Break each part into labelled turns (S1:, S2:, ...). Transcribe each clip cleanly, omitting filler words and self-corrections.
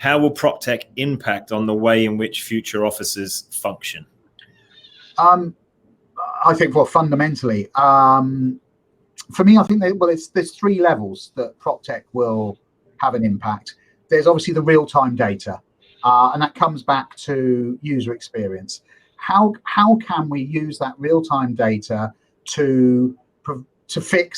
S1: how will PropTech impact on the way in which future offices function?
S2: I think, well, fundamentally, for me, I think there's three levels that PropTech will have an impact. There's obviously the real-time data, and that comes back to user experience. How can we use that real-time data to make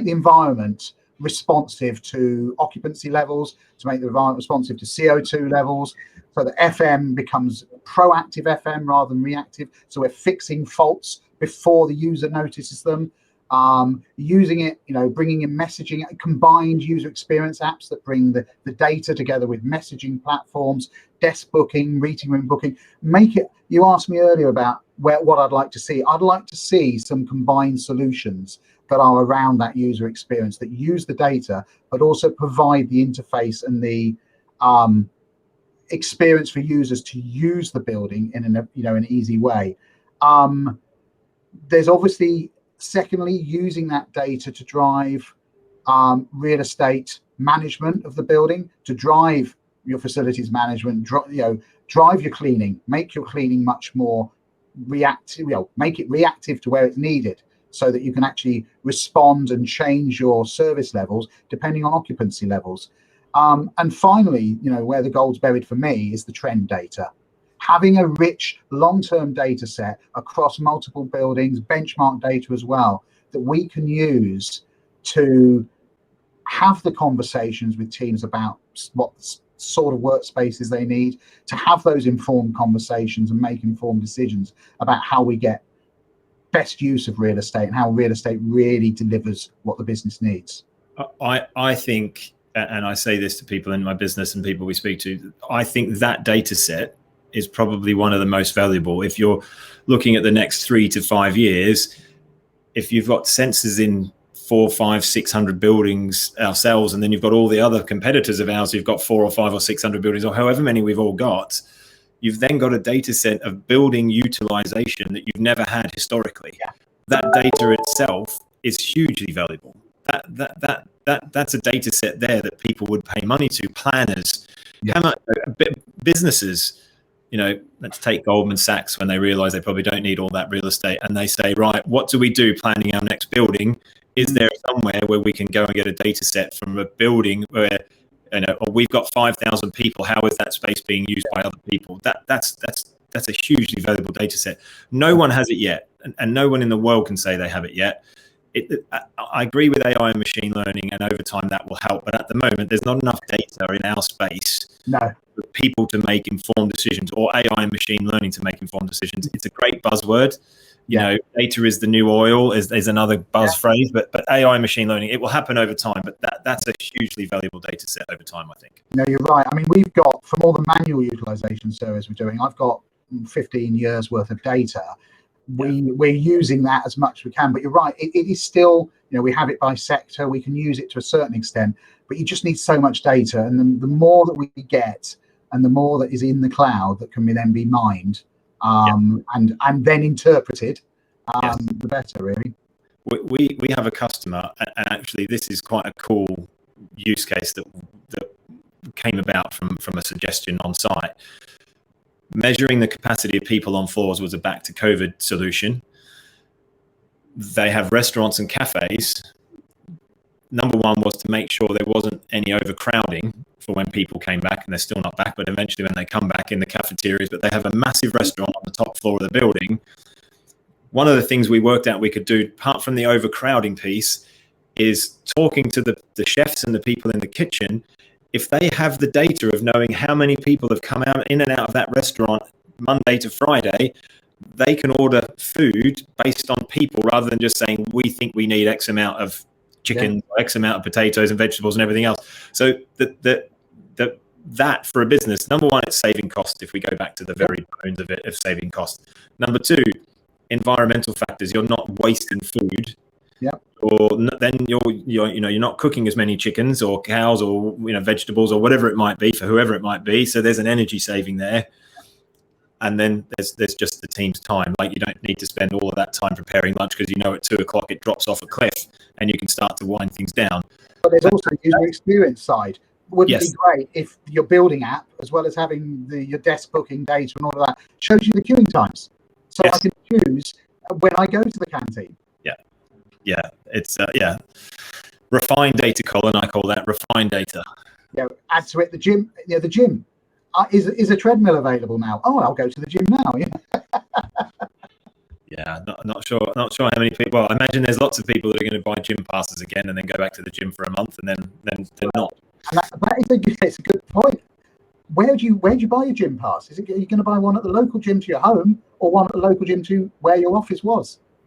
S2: the environment responsive to occupancy levels, to make the environment responsive to CO2 levels, so that FM becomes proactive FM rather than reactive. So we're fixing faults before the user notices them. Using it, bringing in messaging, combined user experience apps that bring the data together with messaging platforms, desk booking, meeting room booking. You asked me earlier about what I'd like to see. I'd like to see some combined solutions that are around that user experience, that use the data, but also provide the interface and the experience for users to use the building in an easy way. There's obviously, secondly, using that data to drive real estate management of the building, to drive your facilities management, drive your cleaning, make your cleaning much more reactive, make it reactive to where it's needed, so that you can actually respond and change your service levels depending on occupancy levels. And finally, where the gold's buried for me is the trend data. Having a rich long-term data set across multiple buildings, benchmark data as well, that we can use to have the conversations with teams about what sort of workspaces they need, to have those informed conversations and make informed decisions about how we get best use of real estate and how real estate really delivers what the business needs.
S1: I think, and I say this to people in my business and people we speak to, I think that data set is probably one of the most valuable. If you're looking at the next 3 to 5 years, if you've got sensors in 400, 500, 600 buildings ourselves, and then you've got all the other competitors of ours who've got 400 or 500 or 600 buildings, or however many we've all got, you've then got a data set of building utilization that you've never had historically.
S2: Yeah.
S1: That data itself is hugely valuable. That's a data set there that people would pay money to. Planners, how much businesses, let's take Goldman Sachs, when they realize they probably don't need all that real estate, and they say, right, what do we do planning our next building? Is there somewhere where we can go and get a data set from a building where, or we've got 5,000 people, how is that space being used by other people? That's a hugely valuable data set. No one has it yet, and no one in the world can say they have it yet. I agree with AI and machine learning, and over time that will help. But at the moment, there's not enough data in our space for people to make informed decisions, or AI and machine learning to make informed decisions. It's a great buzzword. Data is the new oil is another buzz phrase, but AI and machine learning, it will happen over time. But that's a hugely valuable data set over time, I think.
S2: No, you're right. I mean, we've got, from all the manual utilization surveys we're doing, I've got 15 years worth of data. We're using that as much as we can, but you're right, it is still, we have it by sector, we can use it to a certain extent, but you just need so much data, and the more that we get and the more that is in the cloud that can then be mined and then interpreted, the better, really.
S1: We have a customer, and actually this is quite a cool use case that came about from a suggestion on site. Measuring the capacity of people on floors was a back to COVID solution. They have restaurants and cafes. Number one was to make sure there wasn't any overcrowding for when people came back, and they're still not back, but eventually when they come back in the cafeterias. But they have a massive restaurant on the top floor of the building. One of the things we worked out we could do, apart from the overcrowding piece, is talking to the chefs and the people in the kitchen. If they have the data of knowing how many people have come in and out of that restaurant Monday to Friday, they can order food based on people rather than just saying, we think we need X amount of chicken, X amount of potatoes and vegetables and everything else. So that for a business, number one, it's saving cost. If we go back to the very bones of it, of saving cost. Number two, environmental factors. You're not wasting food. Or then you're not cooking as many chickens or cows or vegetables or whatever it might be for whoever it might be. So there's an energy saving there. And then there's just the team's time. Like, you don't need to spend all of that time preparing lunch because at 2:00 it drops off a cliff and you can start to wind things down.
S2: But there's also the user experience side. wouldn't it be great if your building app, as well as having your desk booking data and all of that, shows you the queuing times, so I can choose when I go to the canteen?
S1: Yeah, it's refined data, Colin. I call that refined data.
S2: Add to it the gym. The gym is a treadmill available now? Oh, I'll go to the gym now.
S1: Yeah, not sure how many people. Well, I imagine there's lots of people that are going to buy gym passes again and then go back to the gym for a month and then not.
S2: And it's a good point. Where do you buy your gym pass? Are you going to buy one at the local gym to your home, or one at the local gym to where your office was?